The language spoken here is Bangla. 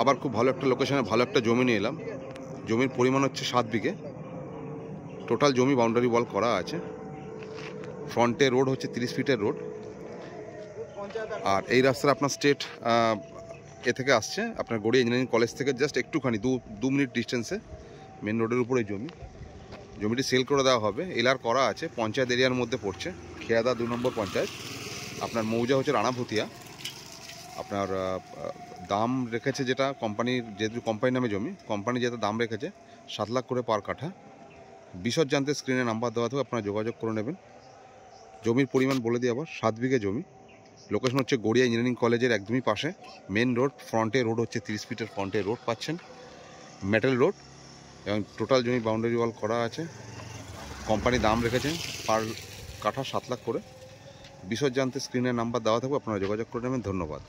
আবার খুব ভালো একটা লোকেশনে ভালো একটা জমি নিয়ে এলাম। জমির পরিমাণ হচ্ছে 7 বিঘে। টোটাল জমি বাউন্ডারি ওয়াল করা আছে। ফ্রন্টে রোড হচ্ছে 30 ফিটের রোড। আর এই রাস্তাটা আপনার স্টেট এ থেকে আসছে, আপনার গড়িয়া ইঞ্জিনিয়ারিং কলেজ থেকে জাস্ট একটুখানি 2 মিনিট ডিস্টেন্সে মেন রোডের উপরে জমিটি সেল করে দেওয়া হবে। এলআর করা আছে, পঞ্চায়েত এরিয়ার মধ্যে পড়ছে, খেয়াদা 2 নম্বর পঞ্চায়েত। আপনার মৌজা হচ্ছে রানাভুতিয়া। আপনার দাম রেখেছে যেটা কোম্পানির, যেহেতু কোম্পানির নামে জমি, কোম্পানি যেটা দাম রেখেছে 7 লাখ করে পার কাঠা। বিশদ জানতে স্ক্রিনে নাম্বার দেওয়া থাকবে, আপনারা যোগাযোগ করে নেবেন। জমির পরিমাণ বলে দিই আবার, 7 বিঘে জমি। লোকেশন হচ্ছে গড়িয়া ইঞ্জিনিয়ারিং কলেজের একদমই পাশে। মেন রোড, ফ্রন্টে রোড হচ্ছে 30 ফিটের ফ্রন্টে রোড পাচ্ছেন, মেটাল রোড। এবং টোটাল জমি বাউন্ডারি ওয়াল করা আছে। কোম্পানি দাম রেখেছেন পার কাঠা 7 লাখ করে। বিশদ জানতে স্ক্রিনের নাম্বার দেওয়া থাকবে, আপনারা যোগাযোগ করে নেবেন। ধন্যবাদ।